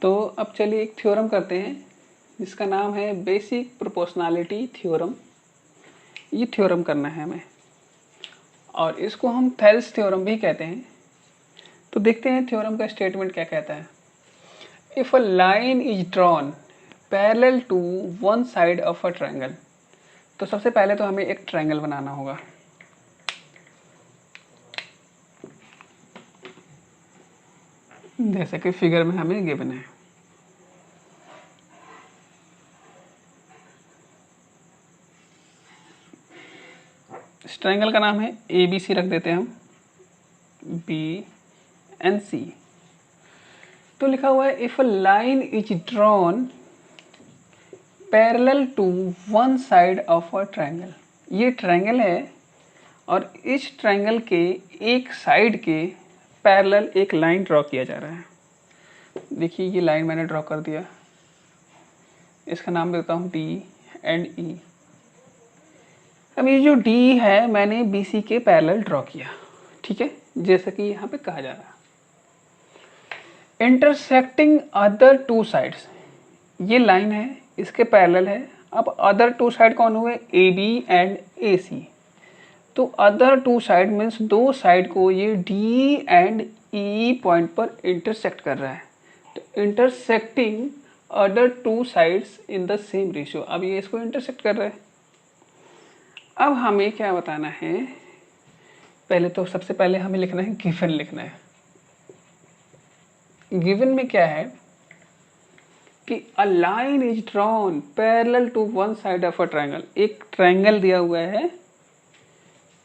तो अब चलिए एक थ्योरम करते हैं जिसका नाम है बेसिक प्रोपोर्शनैलिटी थ्योरम। ये थ्योरम करना है हमें और इसको हम थेल्स थ्योरम भी कहते हैं। तो देखते हैं थ्योरम का स्टेटमेंट क्या कहता है। If a line is drawn parallel to one side of a triangle. तो सबसे पहले तो हमें एक ट्रायंगल बनाना होगा। जैसे कि फिगर में हमें गिवन है। इस ट्रायंगल का नाम है ABC, रख देते हैं हम BNC। तो लिखा हुआ है if a line is drawn parallel to one side of a triangle. ये ट्रायंगल है और इस ट्रायंगल के एक साइड के पैरेलल एक लाइन ड्रॉ किया जा रहा है। देखिए ये लाइन मैंने ड्रॉ कर दिया, इसका नाम देता हूँ D एंड E। अब ये जो D है मैंने BC के पैरेलल ड्रॉ किया, ठीक है, जैसा कि यहाँ पे कहा जा रहा है। इंटरसेक्टिंग अदर टू साइड्स, ये लाइन है इसके पैरेलल है। अब अदर टू साइड कौन हुए, AB एंड AC। तो अदर टू साइड मीन्स दो साइड को ये D एंड E पॉइंट पर इंटरसेक्ट कर रहा है। तो intersecting other two sides in the same ratio. अब ये इसको इंटरसेक्ट कर रहा है। अब हमें क्या बताना है, पहले तो सबसे पहले हमें लिखना है गिवन लिखना है। गिवन में क्या है कि a line is drawn parallel to one side of a triangle. एक ट्रायंगल दिया हुआ है,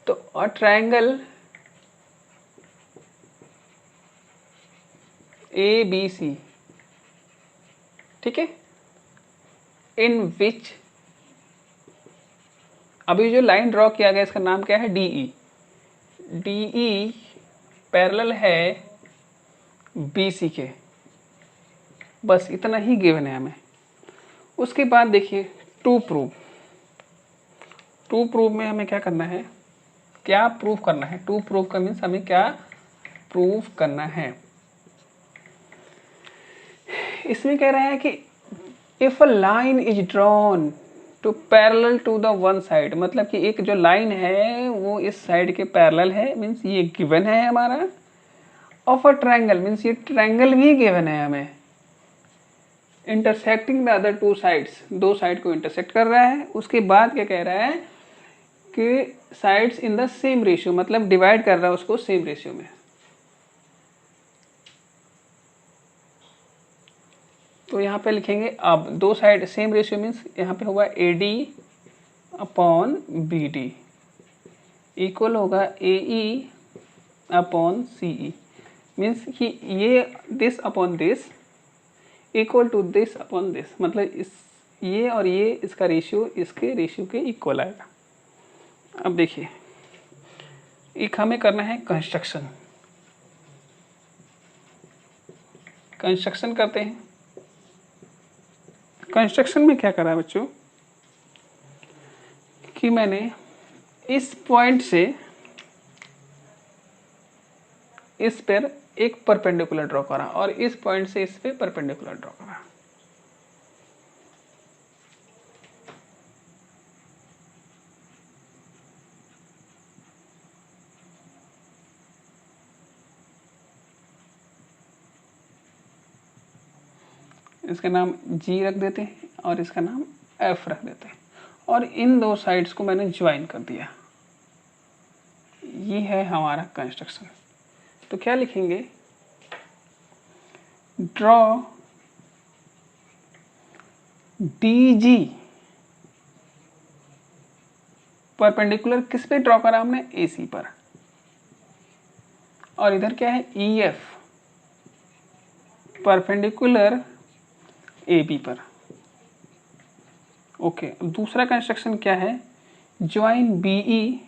तो अ ट्रायंगल ABC, ठीक है, इन विच, अभी जो लाइन ड्रॉ किया गया इसका नाम क्या है, DE। DE पैरेलल है BC के। बस इतना ही गिवन है हमें। उसके बाद देखिए टू प्रूव। टू प्रूव में हमें क्या करना है, क्या प्रूव करना है। टू प्रूव का मीन्स हमें क्या प्रूव करना है। इसमें कह रहा है कि if a line is drawn to parallel to the one side, मतलब कि एक जो लाइन है वो इस साइड के पैरेलल है, मीन्स ये गिवन है हमारा। ऑफ अ ट्रायंगल मीन्स ये ट्रायंगल भी गिवन है हमें। Intersecting the other two sides, दो साइड को इंटरसेक्ट कर रहा है। उसके बाद क्या कह रहा है कि sides in the same ratio, मतलब डिवाइड कर रहा है उसको सेम रेशियो में। तो यहाँ पे लिखेंगे अब दो साइड सेम रेशियो मीन्स यहाँ पे होगा AD अपॉन BD इक्वल होगा AE अपॉन CE। मीन्स कि ये this upon this equal to this upon this, मतलब इस ये और ये इसका रेशियो इसके रेशियो के इक्वल आएगा। अब देखिए एक हमें करना है कंस्ट्रक्शन। कंस्ट्रक्शन करते हैं। कंस्ट्रक्शन में क्या करा बच्चों कि मैंने इस पॉइंट से इस पर एक परपेंडिकुलर ड्रॉ करा और इस पॉइंट से इस पे परपेंडिकुलर ड्रॉ करा। इसका नाम G रख देते हैं और इसका नाम F रख देते हैं और इन दो साइड्स को मैंने ज्वाइन कर दिया। ये है हमारा कंस्ट्रक्शन। तो क्या लिखेंगे, ड्रॉ DG परपेंडिकुलर किस पे ड्रॉ करा हमने, AC पर। और इधर क्या है EF परपेंडिकुलर AB पर। ओके, अब दूसरा कंस्ट्रक्शन क्या है, ज्वाइन BE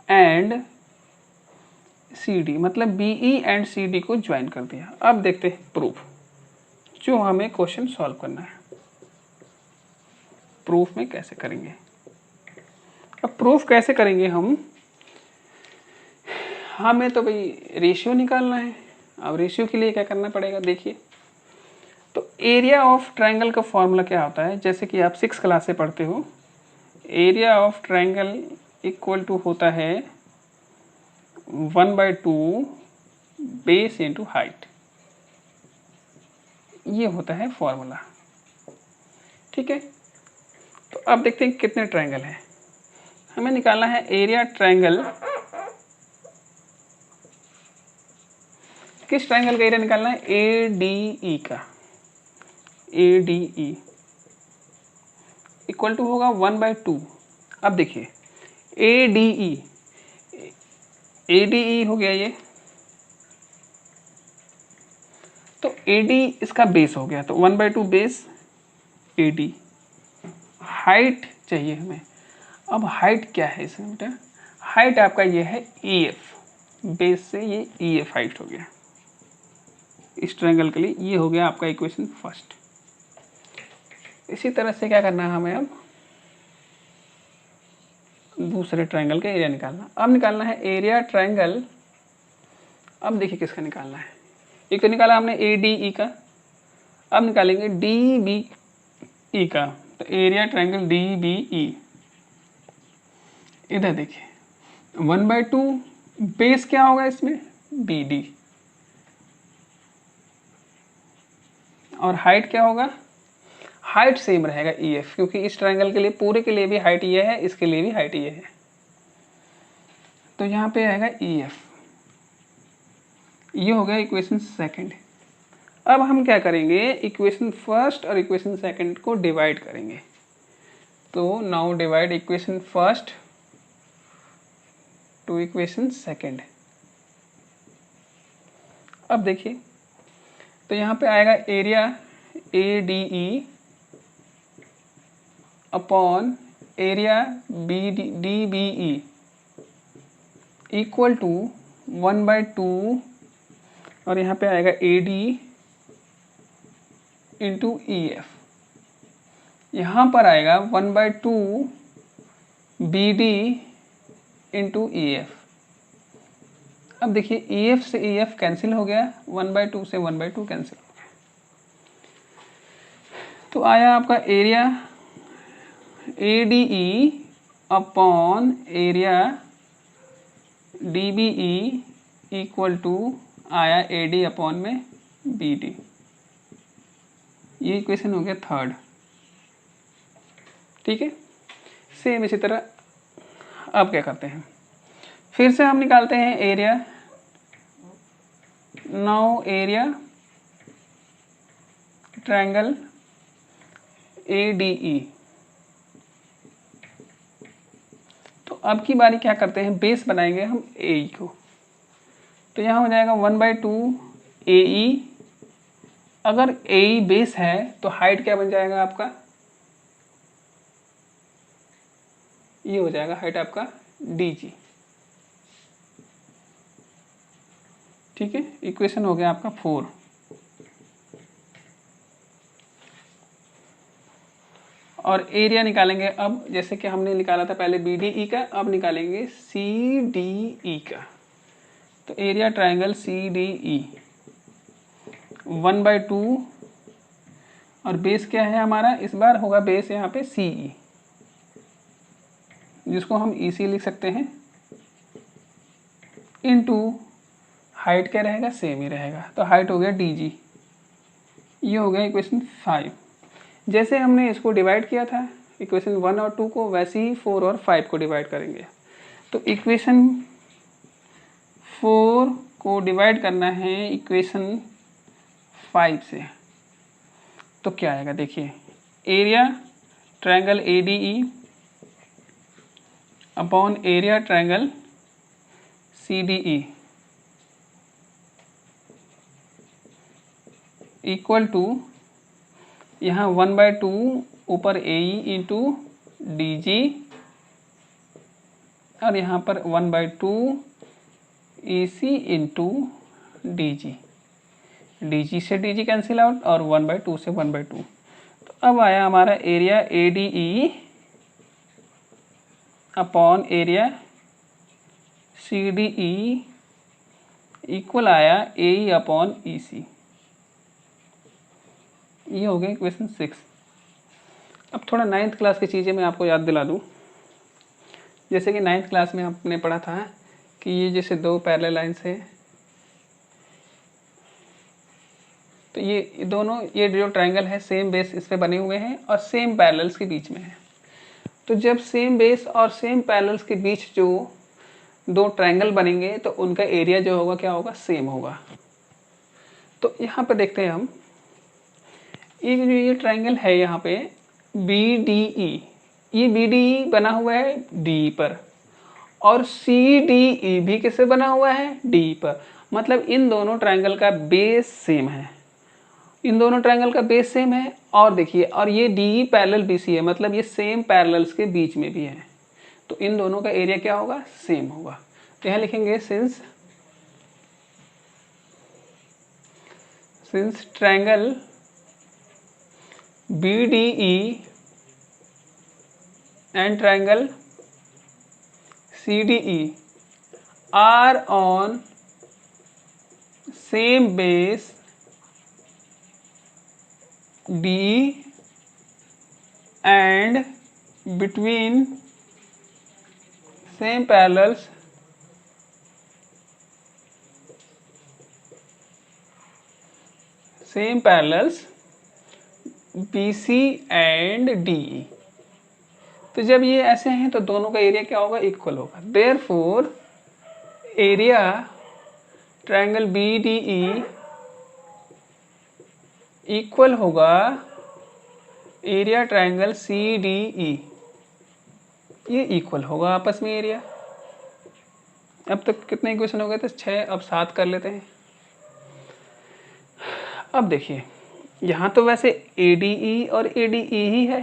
एंड CD, मतलब BE एंड CD को ज्वाइन कर दिया। अब देखते हैं प्रूफ, जो हमें क्वेश्चन सॉल्व करना है। प्रूफ में कैसे करेंगे, अब प्रूफ कैसे करेंगे हम, हमें तो भाई रेशियो निकालना है। अब रेशियो के लिए क्या करना पड़ेगा, देखिए तो एरिया ऑफ ट्रायंगल का फॉर्मूला क्या होता है, जैसे कि आप 6 क्लास से पढ़ते हो, area of triangle equal to होता है 1/2 बेस इंटू हाइट। ये होता है फॉर्मूला, ठीक है। तो अब देखते हैं कितने ट्रायंगल हैं। हमें निकालना है एरिया ट्रायंगल, किस ट्रायंगल का एरिया निकालना है, ए डी ई का, A D E equal to होगा 1/2। अब देखिए ए डी ई हो गया ये, तो ए डी इसका बेस हो गया, तो 1/2 बेस ए डी। हाइट चाहिए हमें। अब हाइट क्या है इसमें बेटा, हाइट आपका ये है ई एफ, बेस से ये ई एफ हाइट हो गया इस ट्रायंगल के लिए। ये हो गया आपका इक्वेशन फर्स्ट। इसी तरह से क्या करना है हमें, अब दूसरे ट्रायंगल का एरिया निकालना। अब निकालना है एरिया ट्रायंगल, अब देखिए किसका निकालना है। एक तो निकाला हमने ए डी ई का, अब निकालेंगे डी बी ई का। तो area triangle D B E, इधर देखिए 1/2 बेस क्या होगा इसमें, बी डी, और हाइट क्या होगा, हाइट सेम रहेगा ई एफ, क्योंकि इस ट्रायंगल के लिए पूरे के लिए भी हाइट ये है, इसके लिए भी हाइट ये है, तो यहाँ पे आएगा ई एफ। ये हो गया इक्वेशन सेकंड। अब हम क्या करेंगे, इक्वेशन फर्स्ट और इक्वेशन सेकंड को डिवाइड करेंगे। तो now divide equation first to equation second. अब देखिए तो यहाँ पे आएगा area A D E upon area B D B E equal to 1/2, और यहाँ पे आएगा A D into E F. यहाँ पर आएगा 1/2 B D into E F. अब देखिए ई एफ से ई एफ कैंसिल हो गया, 1/2 से 1/2 कैंसिल हो गया, तो आया आपका area A D E upon area D B E equal to आया ए डी अपॉन में बी डी। ये इक्वेशन हो गया थर्ड, ठीक है। सेम इसी तरह अब क्या करते हैं, फिर से हम निकालते हैं area. Now area triangle A D ई। तो अब की बारी क्या करते हैं, बेस बनाएंगे हम ए ई को। तो यहाँ हो जाएगा 1/2 ए ई। अगर ए ई बेस है तो हाइट क्या बन जाएगा आपका, ये हो जाएगा हाइट आपका डी जी, ठीक है। इक्वेशन हो गया आपका 4। और एरिया निकालेंगे अब, जैसे कि हमने निकाला था पहले बी डी ई का, अब निकालेंगे सी डी ई का। तो area triangle C D E 1/2, और बेस क्या है हमारा, इस बार होगा बेस यहाँ पे सी ई, जिसको हम ई सी लिख सकते हैं, इनटू हाइट क्या रहेगा, सेम ही रहेगा, तो हाइट हो गया डी जी। ये हो गया इक्वेशन 5। जैसे हमने इसको डिवाइड किया था इक्वेशन 1 और 2 को, वैसे ही 4 और 5 को डिवाइड करेंगे। तो इक्वेशन 4 को डिवाइड करना है इक्वेशन 5 से, तो क्या आएगा देखिए, area triangle A D E upon area triangle C D E equal to, यहाँ 1/2 ऊपर ए ई इंटू डी जी, और यहाँ पर 1/2 E C into D G. D G से डी जी कैंसिल आउट, और 1/2 से 1/2। तो अब आया हमारा area A D E upon area C D E equal आया ए अपॉन ई सी। ये हो गया इक्वेशन 6। अब थोड़ा 9th क्लास की चीज़ें मैं आपको याद दिला दूँ। जैसे कि 9th क्लास में आपने पढ़ा था कि ये जैसे दो पैरेलल लाइन्स है, तो ये दोनों, ये जो ट्रायंगल है सेम बेस इस पे बने हुए हैं और सेम पैरेलल्स के बीच में है। तो जब सेम बेस और सेम पैरेलल्स के बीच जो दो ट्रायंगल बनेंगे तो उनका एरिया जो होगा क्या होगा, सेम होगा। तो यहाँ पे देखते हैं हम, ये ट्रायंगल है यहाँ पे बी डी ई, ये बी डी ई बना हुआ है डी पर और सी डी ई भी किससे बना हुआ है, डी पर। मतलब इन दोनों ट्रायंगल का बेस सेम है, इन दोनों ट्रायंगल का बेस सेम है। और देखिए, और ये डी पैरेलल बी सी है, मतलब ये सेम पैरेलल्स के बीच में भी है, तो इन दोनों का एरिया क्या होगा, सेम होगा। तो यहाँ लिखेंगे since triangle B D E and triangle C D E are on same base D and between same parallels BC and DE। तो जब ये ऐसे हैं तो दोनों का एरिया क्या होगा, इक्वल होगा। Therefore area triangle BDE equal होगा एरिया ट्रायंगल CDE। ये इक्वल होगा आपस में एरिया। अब तक कितने इक्वेशन हो गए थे, 6, अब 7 कर लेते हैं। अब देखिए, यहाँ तो वैसे ADE और ADE ही है,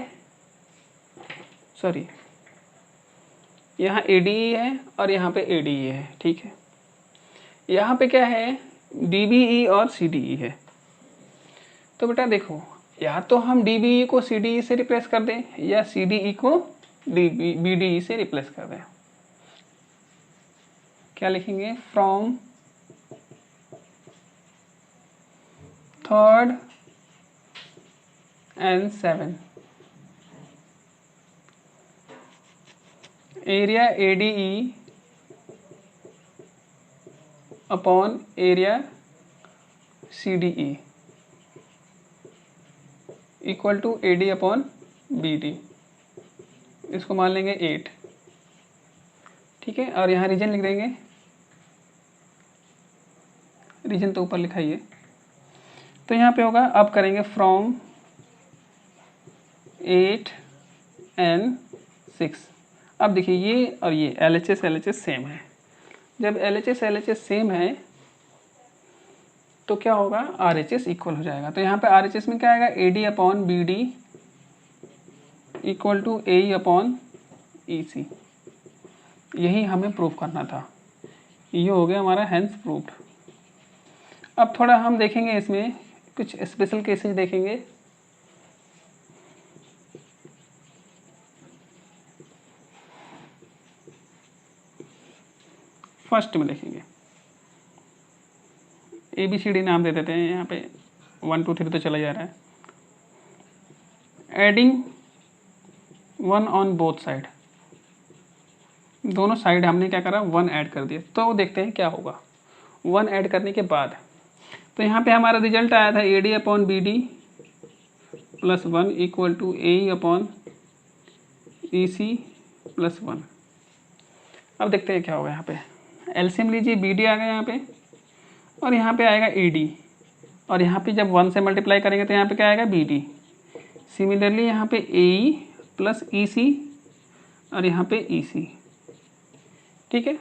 सॉरी यहाँ ADE है और यहाँ पे ADE है, ठीक है। यहाँ पे क्या है, DBE और CDE है। तो बेटा देखो, या तो हम DBE को CDE से रिप्लेस कर दें या CDE को BDE से रिप्लेस कर दें। क्या लिखेंगे, from 3rd and 7 area ADE upon area CDE equal to AD upon BD। इसको मान लेंगे 8, ठीक है। और यहाँ रीजन लिख देंगे, रीजन तो ऊपर लिखा ही है। तो यहाँ पे होगा, अब करेंगे फ्रॉम 8 and 6। अब देखिए ये और ये LHS सेम है। जब LHS सेम है तो क्या होगा, RHS इक्वल हो जाएगा। तो यहाँ पे RHS में क्या आएगा, AD upon BD equal to AE upon EC। यही हमें प्रूफ करना था, ये हो गया हमारा हेंस प्रूफ्ड। अब थोड़ा हम देखेंगे, इसमें कुछ स्पेशल केसेस देखेंगे। फर्स्ट में देखेंगे, ABCD नाम दे देते हैं, यहाँ पे 1 2 3 तो चला जा रहा है। एडिंग 1 ऑन बोथ साइड, दोनों साइड हमने क्या करा, 1 ऐड कर दिया। तो देखते हैं क्या होगा 1 ऐड करने के बाद। तो यहाँ पे हमारा रिजल्ट आया था AD upon BD plus 1 equal to AE upon EC plus 1। अब देखते हैं क्या होगा। यहाँ पे एलसीएम लीजिए, BD आ गया यहाँ पे और यहाँ पे आएगा AD, और यहाँ पे जब 1 से मल्टीप्लाई करेंगे तो यहाँ पे क्या आएगा, BD। सिमिलरली यहाँ पे AE प्लस EC और यहाँ पे EC, ठीक है।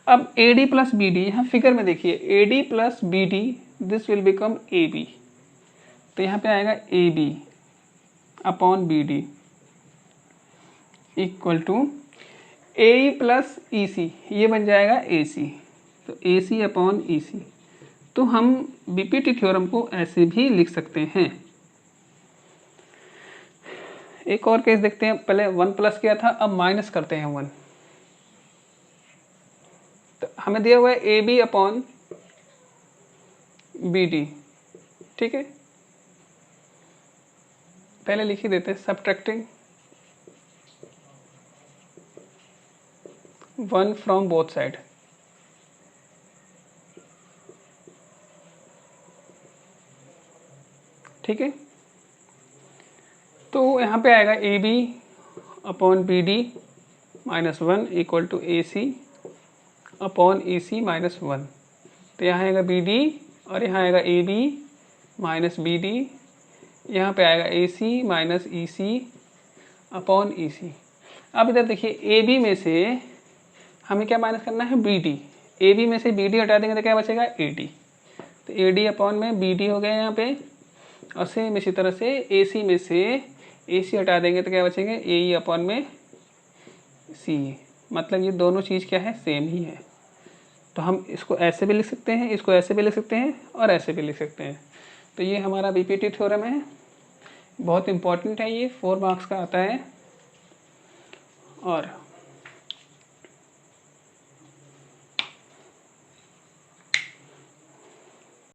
अब AD प्लस BD, यहाँ फिगर में देखिए, AD plus BD this will become AB। तो यहाँ पे आएगा AB upon BD equal to AE plus EC, ये बन जाएगा AC। तो AC अपॉन EC। तो हम BPT थ्योरम को ऐसे भी लिख सकते हैं। एक और केस देखते हैं, पहले 1 प्लस किया था, अब माइनस करते हैं 1। तो हमें दिया हुआ है AB अपॉन बी डी। ठीक है, पहले लिख ही देते हैं, सब्ट्रैक्टिंग 1 फ्रॉम बोथ साइड। ठीक है, तो यहाँ पे आएगा A B upon B D -1 equal to A C upon A C -1। तो यहाँ आएगा बी डी और यहाँ आएगा A B minus B D, यहाँ पे आएगा ए सी माइनस ई सी अपॉन ई सी। अब इधर देखिए ए बी में से हमें क्या माइनस करना है, बी डी। ए बी में से बी डी हटा देंगे तो क्या बचेगा, ए डी। तो ए डी अपॉन में बी डी हो गया यहाँ पे, और सेम इसी तरह से ए सी में से ए सी हटा देंगे तो क्या बचेंगे, ए ई अपॉन में सी। मतलब ये दोनों चीज़ क्या है, सेम ही है। तो हम इसको ऐसे भी लिख सकते हैं, इसको ऐसे भी लिख सकते हैं और ऐसे भी लिख सकते हैं। तो ये हमारा बीपीटी थ्योरम है, बहुत इंपॉर्टेंट है, ये 4 मार्क्स का आता है। और